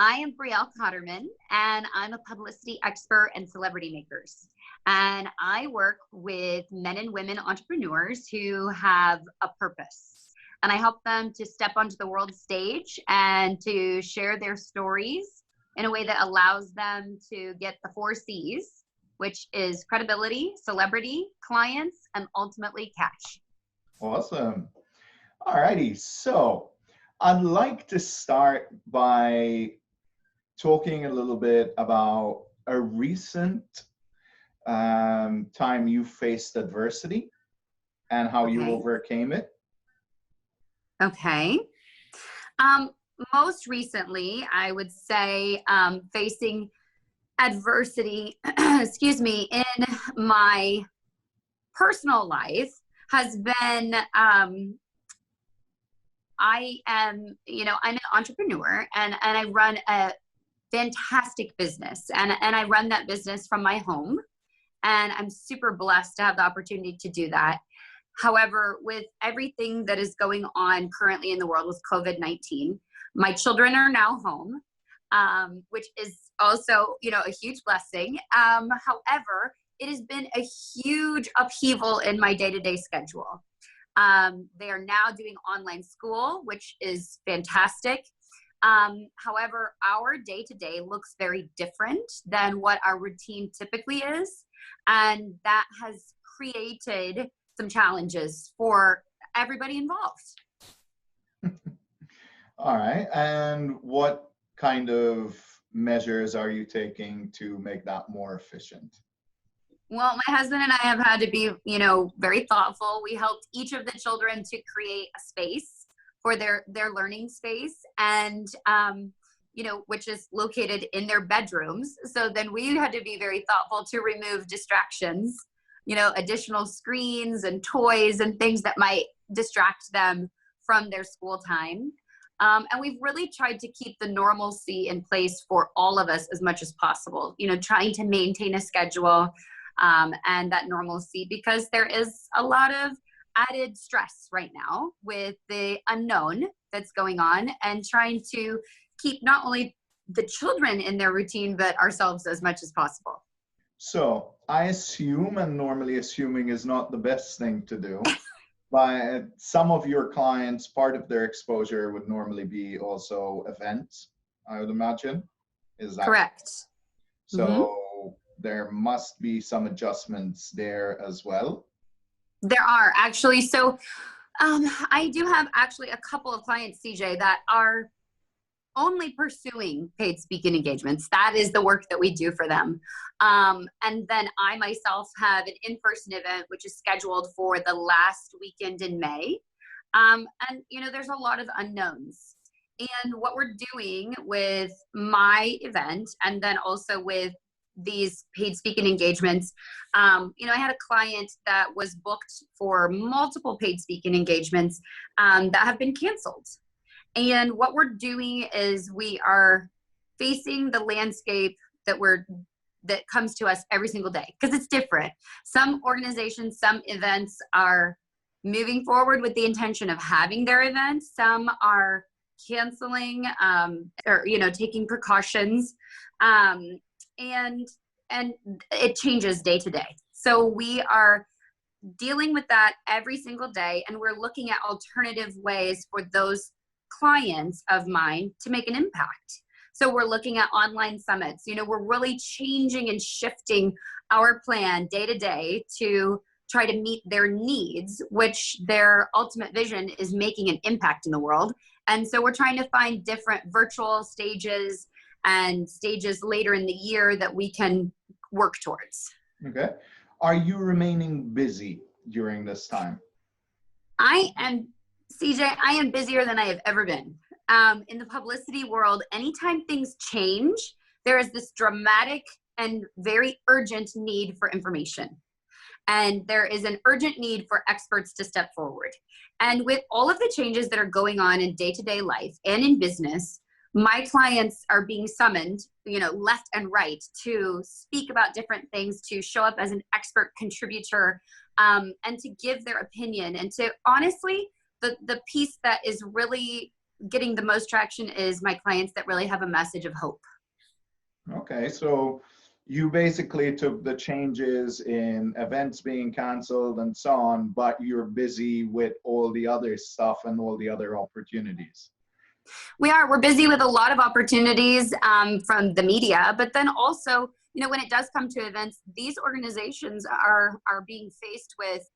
I am Brielle Cotterman, and I'm a publicity expert and celebrity makers. And I work with men and women entrepreneurs who have a purpose. And I help them to step onto the world stage and to share their stories in a way that allows them to get the 4 C's, which is credibility, celebrity, clients, and ultimately cash. Awesome. All righty. So I'd like to start by talking a little bit about a recent time you faced adversity and how you Okay. overcame it. Okay. Most recently, I would say facing adversity, excuse me, in my personal life has been, I'm an entrepreneur and I run a fantastic business and I run that business from my home and I'm super blessed to have the opportunity to do that. However, with everything that is going on currently in the world with COVID-19, my children are now home, which is also, a huge blessing. However, it has been a huge upheaval in my day-to-day schedule. They are now doing online school, which is fantastic. However, our day-to-day looks very different than what our routine typically is. And that has created some challenges for everybody involved. All right. And what kind of measures are you taking to make that more efficient? Well, my husband and I have had to be, very thoughtful. We helped each of the children to create a space for their learning space and, which is located in their bedrooms. So then we had to be very thoughtful to remove distractions, additional screens and toys and things that might distract them from their school time. And we've really tried to keep the normalcy in place for all of us as much as possible, trying to maintain a schedule and that normalcy because there is a lot of added stress right now with the unknown that's going on and trying to keep not only the children in their routine, but ourselves as much as possible. So I assume, and normally assuming is not the best thing to do, but some of your clients, part of their exposure would normally be also events, I would imagine. Is that correct? So there must be some adjustments there as well. There are actually. So I do have actually a couple of clients, CJ, that are only pursuing paid speaking engagements. That is the work that we do for them. And then I myself have an in-person event, which is scheduled for the last weekend in May. And, there's a lot of unknowns. And what we're doing with my event and then also with these paid speaking engagements, I had a client that was booked for multiple paid speaking engagements that have been canceled. And what we're doing is we are facing the landscape that comes to us every single day because it's different. Some organizations, some events are moving forward with the intention of having their events. Some are canceling or taking precautions, and it changes day to day. So we are dealing with that every single day, and we're looking at alternative ways for those clients of mine to make an impact. So we're looking at online summits. We're really changing and shifting our plan day to day to try to meet their needs, which their ultimate vision is making an impact in the world. And so we're trying to find different virtual stages and stages later in the year that we can work towards. Okay. Are you remaining busy during this time? CJ, I am busier than I have ever been. In the publicity world, anytime things change, there is this dramatic and very urgent need for information. And there is an urgent need for experts to step forward. And with all of the changes that are going on in day-to-day life and in business, my clients are being summoned, left and right to speak about different things, to show up as an expert contributor, and to give their opinion. And to honestly, the piece that is really getting the most traction is my clients that really have a message of hope. Okay, so you basically took the changes in events being canceled and so on, but you're busy with all the other stuff and all the other opportunities. We're busy with a lot of opportunities from the media, but then also, when it does come to events, these organizations are being faced with,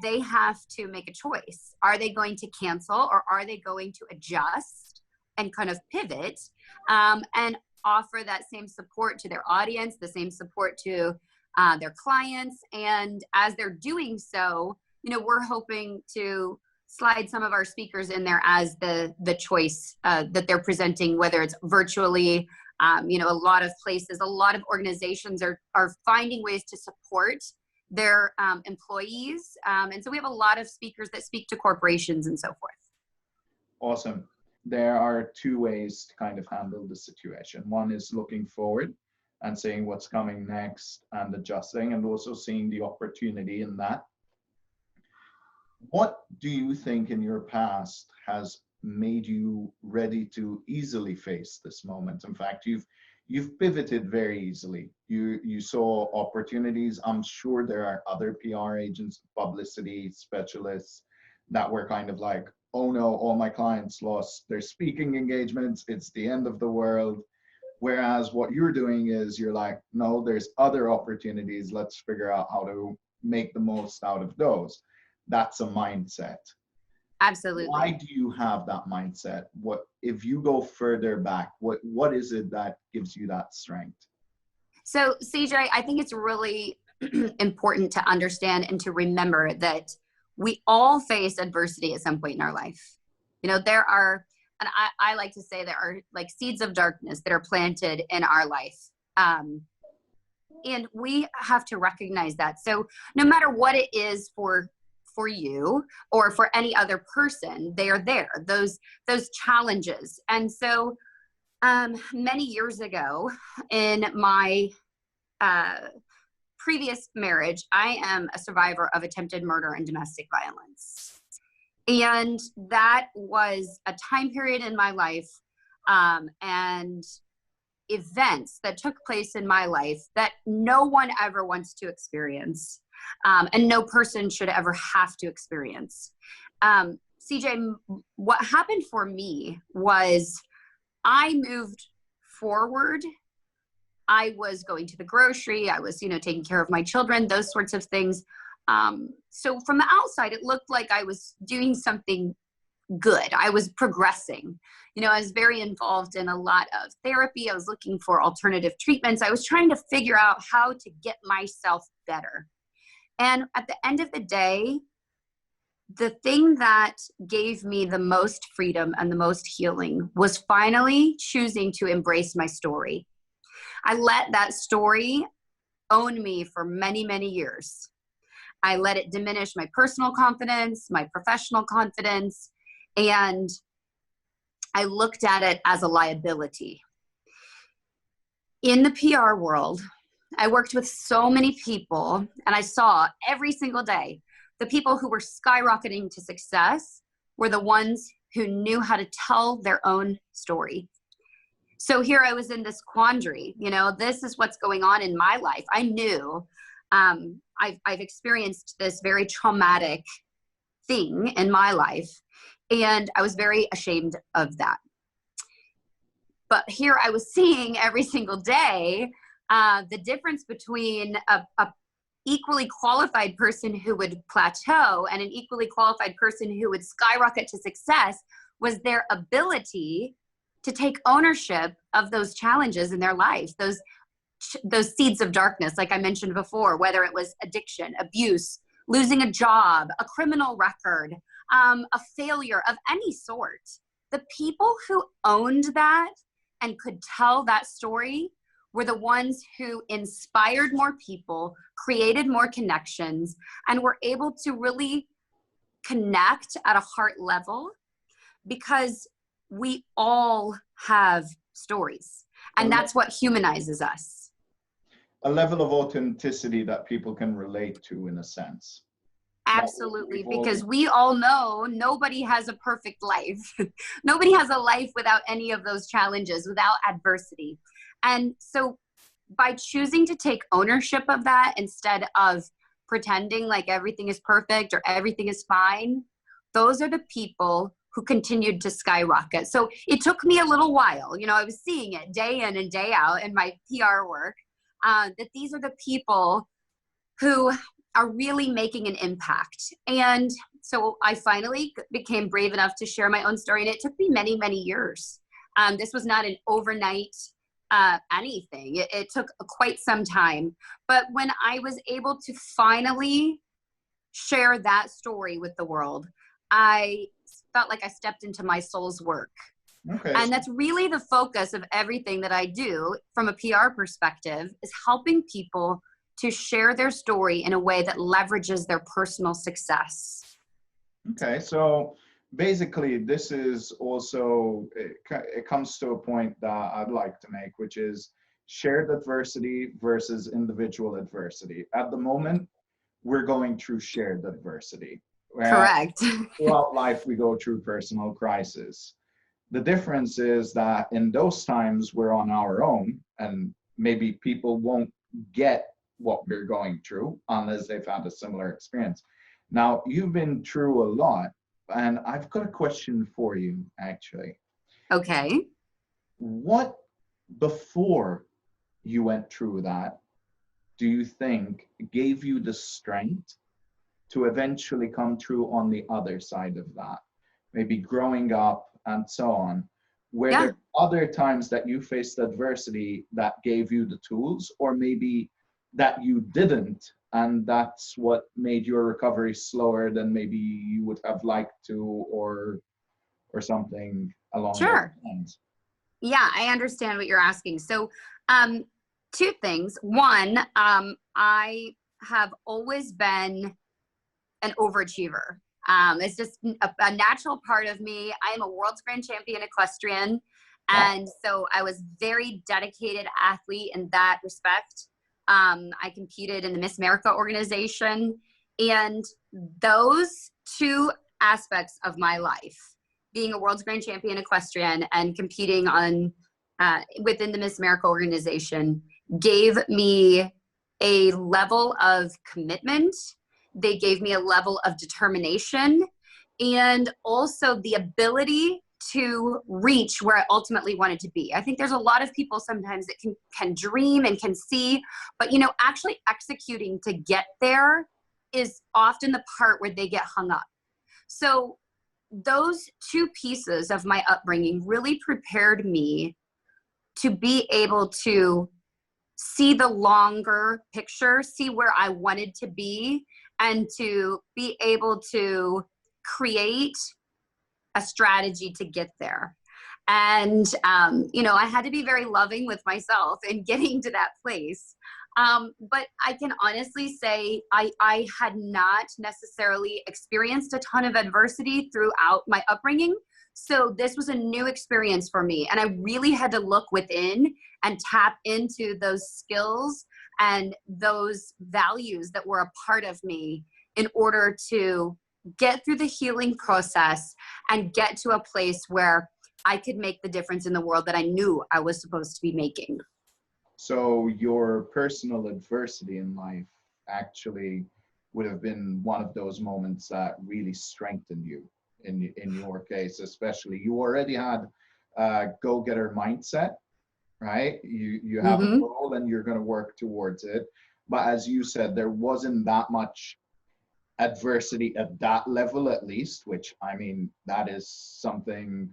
they have to make a choice. Are they going to cancel, or are they going to adjust and kind of pivot and offer that same support to their audience, the same support to their clients? And as they're doing so, we're hoping to slide some of our speakers in there as the choice that they're presenting, whether it's virtually. A lot of places, a lot of organizations are finding ways to support their employees. And so we have a lot of speakers that speak to corporations and so forth. Awesome. There are two ways to kind of handle the situation. One is looking forward and seeing what's coming next and adjusting, and also seeing the opportunity in that. What do you think in your past has made you ready to easily face this moment? In fact, you've pivoted very easily. You saw opportunities. I'm sure there are other PR agents, publicity specialists that were kind of like, oh no, all my clients lost their speaking engagements, it's the end of the world. Whereas what you're doing is you're like, no, there's other opportunities. Let's figure out how to make the most out of those. That's a mindset. Absolutely. Why do you have that mindset? What, if you go further back, what is it that gives you that strength? So CJ, I think it's really important to understand and to remember that we all face adversity at some point in our life. There are, and I like to say there are like seeds of darkness that are planted in our life. And we have to recognize that. So no matter what it is for you or for any other person, they are there, those challenges. And so many years ago in my previous marriage, I am a survivor of attempted murder and domestic violence. And that was a time period in my life and events that took place in my life that no one ever wants to experience. And no person should ever have to experience. CJ, what happened for me was I moved forward. I was going to the grocery. I was, taking care of my children, those sorts of things. So from the outside, it looked like I was doing something good. I was progressing. I was very involved in a lot of therapy. I was looking for alternative treatments. I was trying to figure out how to get myself better. And at the end of the day, the thing that gave me the most freedom and the most healing was finally choosing to embrace my story. I let that story own me for many, many years. I let it diminish my personal confidence, my professional confidence, and I looked at it as a liability. In the PR world, I worked with so many people, and I saw every single day the people who were skyrocketing to success were the ones who knew how to tell their own story. So here I was in this quandary, this is what's going on in my life. I knew I've experienced this very traumatic thing in my life, and I was very ashamed of that. But here I was seeing every single day the difference between a equally qualified person who would plateau and an equally qualified person who would skyrocket to success was their ability to take ownership of those challenges in their lives, those seeds of darkness, like I mentioned before, whether it was addiction, abuse, losing a job, a criminal record, a failure of any sort. The people who owned that and could tell that story were the ones who inspired more people, created more connections, and were able to really connect at a heart level, because we all have stories, and that's what humanizes us. A level of authenticity that people can relate to, in a sense. Absolutely, We've all been. because we all know nobody has a perfect life. Nobody has a life without any of those challenges, without adversity. And so by choosing to take ownership of that instead of pretending like everything is perfect or everything is fine, those are the people who continued to skyrocket. So it took me a little while. You know, I was seeing it day in and day out in my PR work, that these are the people who are really making an impact. And so I finally became brave enough to share my own story. And it took me many, many years. This was not an overnight anything. It took quite some time. But when I was able to finally share that story with the world, I felt like I stepped into my soul's work. Okay. And that's really the focus of everything that I do from a PR perspective, is helping people to share their story in a way that leverages their personal success. Okay, so basically this is also, it comes to a point that I'd like to make, which is shared adversity versus individual adversity. At the moment, we're going through shared adversity. Correct. Throughout life, we go through personal crisis. The difference is that in those times, we're on our own, and maybe people won't get what we're going through unless they've had a similar experience. Now, you've been through a lot, and I've got a question for you, actually. Okay. What, before you went through that, do you think gave you the strength to eventually come through on the other side of that? Maybe growing up and so on. Were there other times that you faced adversity that gave you the tools, or maybe that you didn't, and that's what made your recovery slower than maybe you would have liked to, or something along those lines? Yeah, I understand what you're asking. So, two things. One, I have always been an overachiever. It's just a natural part of me. I am a world's grand champion equestrian. And so I was very dedicated athlete in that respect. I competed in the Miss America organization, and those two aspects of my life, being a world's grand champion equestrian and competing on within the Miss America organization, gave me a level of commitment. They gave me a level of determination, and also the ability to reach where I ultimately wanted to be. I think there's a lot of people sometimes that can dream and can see, but you know, actually executing to get there is often the part where they get hung up. So those two pieces of my upbringing really prepared me to be able to see the longer picture, see where I wanted to be, and to be able to create a strategy to get there. And, you know, I had to be very loving with myself in getting to that place. But I can honestly say I had not necessarily experienced a ton of adversity throughout my upbringing. So this was a new experience for me. And I really had to look within and tap into those skills and those values that were a part of me in order to get through the healing process and get to a place where I could make the difference in the world that I knew I was supposed to be making. So your personal adversity in life actually would have been one of those moments that really strengthened you in your case, especially. You already had a go-getter mindset, right? You have a goal and you're going to work towards it. But as you said, there wasn't that much adversity at that level, at least, which, I mean, that is something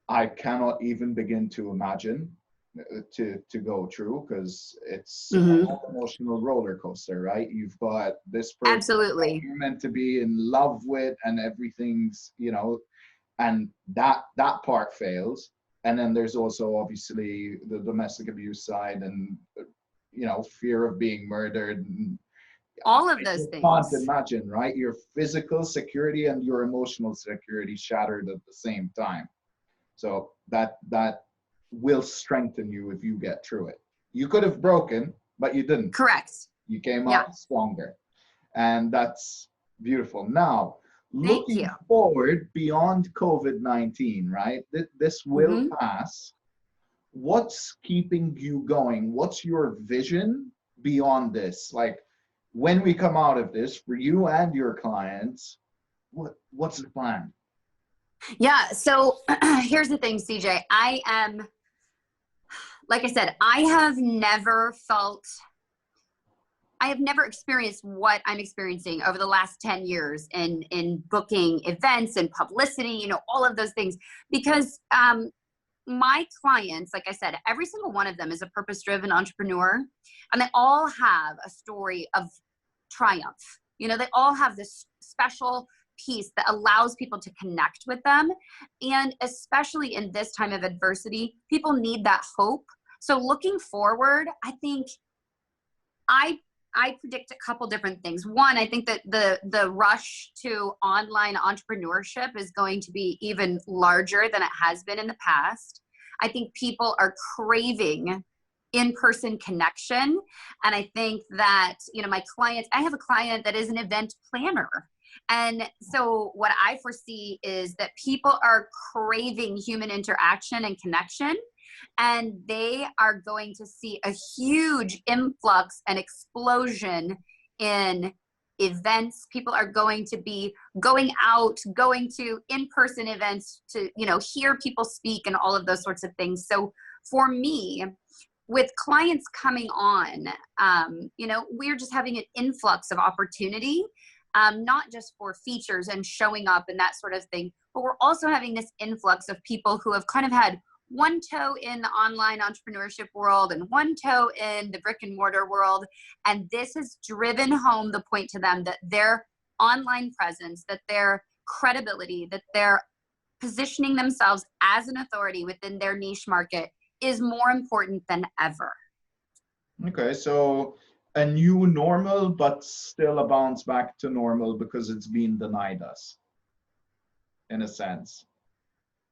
I cannot even begin to imagine to go through, because it's an emotional roller coaster, right? You've got this person Absolutely. you're meant to be in love with, and everything's, you know, and that part fails. And then there's also obviously the domestic abuse side, and you know, fear of being murdered, and all of those things. Can't imagine, right? Your physical security and your emotional security shattered at the same time. So that will strengthen you if you get through it. You could have broken, but you didn't. Correct. You came out stronger. And that's Beautiful. Now, Thank you. looking forward beyond COVID-19, right? This will Hmm. pass. What's keeping you going? What's your vision beyond this? Like when we come out of this, for you and your clients, what's the plan? Yeah. So here's the thing, CJ. I am, like I said, I have never experienced what I'm experiencing over the last 10 years in booking events and publicity, all of those things. Because my clients, like I said, every single one of them is a purpose-driven entrepreneur, and they all have a story of triumph. They all have this special piece that allows people to connect with them. And especially in this time of adversity, people need that hope. So looking forward, I think I predict a couple different things. One, I think that the rush to online entrepreneurship is going to be even larger than it has been in the past. I think people are craving in-person connection. And I think that, my clients, I have a client that is an event planner. And so what I foresee is that people are craving human interaction and connection, and they are going to see a huge influx and explosion in events. People are going to be going out, going to in-person events to, hear people speak and all of those sorts of things. So for me, with clients coming on, we're just having an influx of opportunity, not just for features and showing up and that sort of thing, but we're also having this influx of people who have kind of had one toe in the online entrepreneurship world and one toe in the brick and mortar world. And this has driven home the point to them that their online presence, that their credibility, that they're positioning themselves as an authority within their niche market is more important than ever. Okay, so a new normal, but still a bounce back to normal because it's been denied us, in a sense.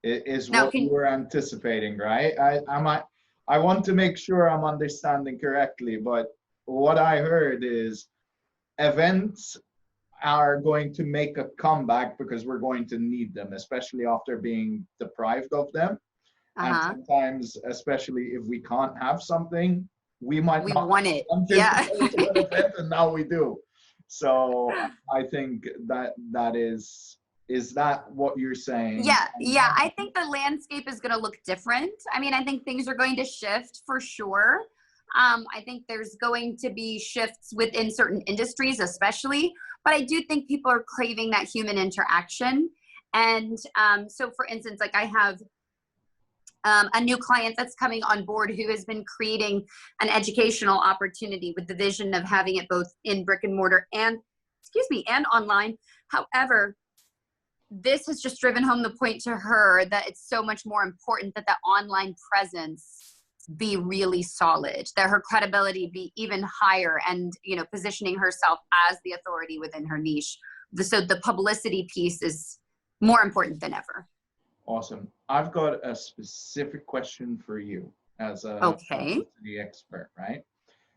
It is Now, what you were anticipating, right? I want to make sure I'm understanding correctly, but what I heard is events are going to make a comeback because we're going to need them, especially after being deprived of them. And sometimes, especially if we can't have something, we might we not want it. anticipate Yeah. an event, and now we do. So I think that is that what you're saying? Yeah. I think the landscape is going to look different. I mean, I think things are going to shift for sure. I think there's going to be shifts within certain industries, especially, but I do think people are craving that human interaction. And so for instance, like I have a new client that's coming on board who has been creating an educational opportunity with the vision of having it both in brick and mortar and online. However, this has just driven home the point to her that it's so much more important that the online presence be really solid, that her credibility be even higher, and positioning herself as the authority within her niche. So the publicity piece is more important than ever. Awesome. I've got a specific question for you as a publicity expert, right?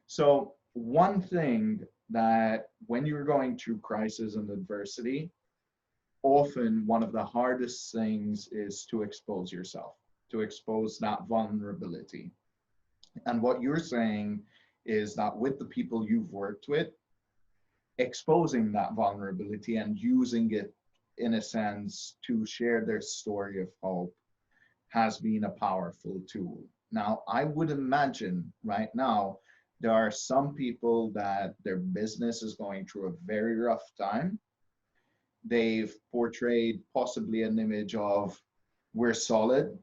So one thing that when you're going through crisis and adversity, often one of the hardest things is to expose yourself, to expose that vulnerability. And what you're saying is that with the people you've worked with, exposing that vulnerability and using it in a sense to share their story of hope has been a powerful tool. Now, I would imagine right now, there are some people that their business is going through a very rough time. They've portrayed possibly an image of we're solid,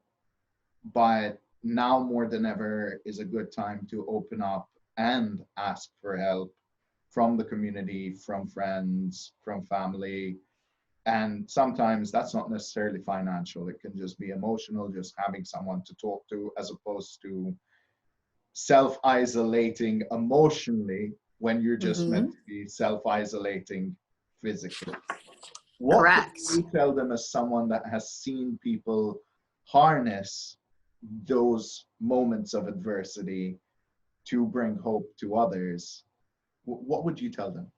but now more than ever is a good time to open up and ask for help from the community, from friends, from family. And sometimes that's not necessarily financial. It can just be emotional, just having someone to talk to, as opposed to self-isolating emotionally when you're just meant to be self-isolating physically. What could you tell them as someone that has seen people harness those moments of adversity to bring hope to others? What would you tell them?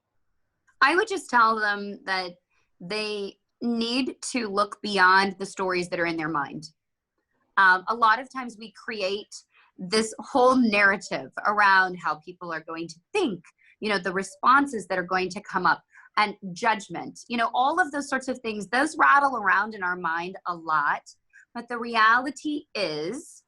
I would just tell them that they need to look beyond the stories that are in their mind. A lot of times we create this whole narrative around how people are going to think, the responses that are going to come up, and judgment, all of those sorts of things, those rattle around in our mind a lot. But the reality is,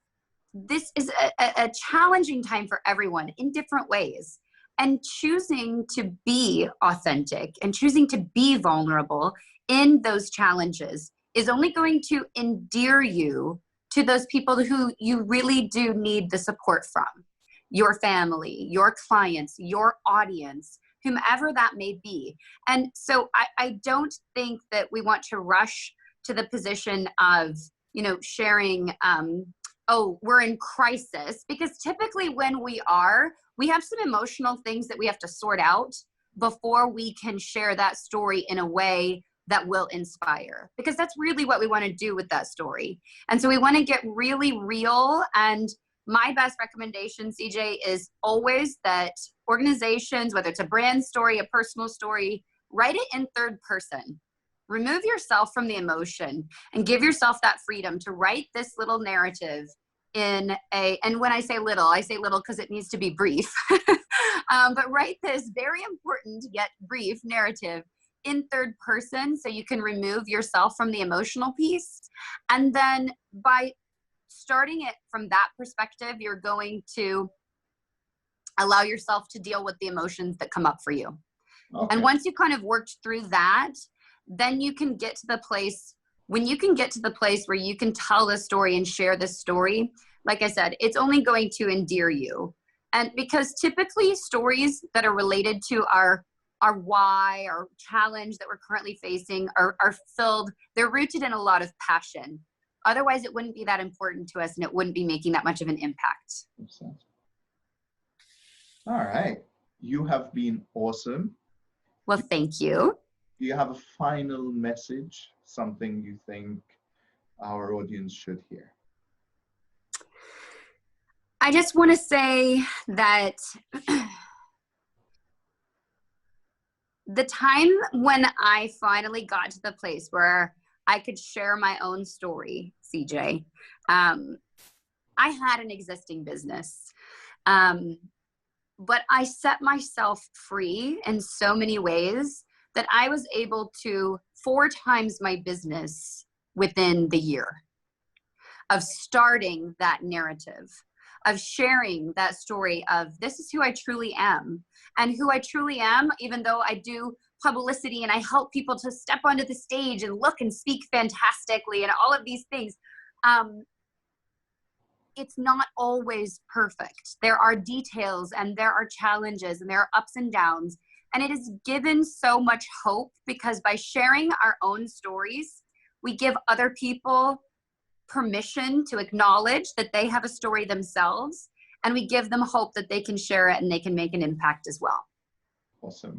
this is a challenging time for everyone in different ways. And choosing to be authentic and choosing to be vulnerable in those challenges is only going to endear you to those people who you really do need the support from: your family, your clients, your audience, whomever that may be. And so I don't think that we want to rush to the position of, sharing, oh, we're in crisis, because typically when we have some emotional things that we have to sort out before we can share that story in a way that will inspire, because that's really what we want to do with that story. And so we want to get really real. And my best recommendation, CJ, is always that organizations, whether it's a brand story, a personal story, write it in third person. Remove yourself from the emotion and give yourself that freedom to write this little narrative and when I say little because it needs to be brief, but write this very important yet brief narrative in third person so you can remove yourself from the emotional piece. And then by starting it from that perspective, you're going to allow yourself to deal with the emotions that come up for you. Okay. And once you kind of worked through that, then you can get to the place, when you can get to the place where you can tell this story and share this story, like I said, it's only going to endear you. And because typically stories that are related to our why, our challenge that we're currently facing are filled, they're rooted in a lot of passion. Otherwise, it wouldn't be that important to us and it wouldn't be making that much of an impact. Makes sense. All right. You have been awesome. Well, thank you. Do you have a final message, something you think our audience should hear? I just want to say that the time when I finally got to the place where I could share my own story, CJ, I had an existing business, but I set myself free in so many ways that I was able to 4 times my business within the year of starting that narrative, of sharing that story of this is who I truly am. And who I truly am, even though I do publicity and I help people to step onto the stage and look and speak fantastically and all of these things, it's not always perfect. There are details and there are challenges and there are ups and downs. And it is given so much hope because by sharing our own stories, we give other people permission to acknowledge that they have a story themselves, and we give them hope that they can share it and they can make an impact as well. Awesome.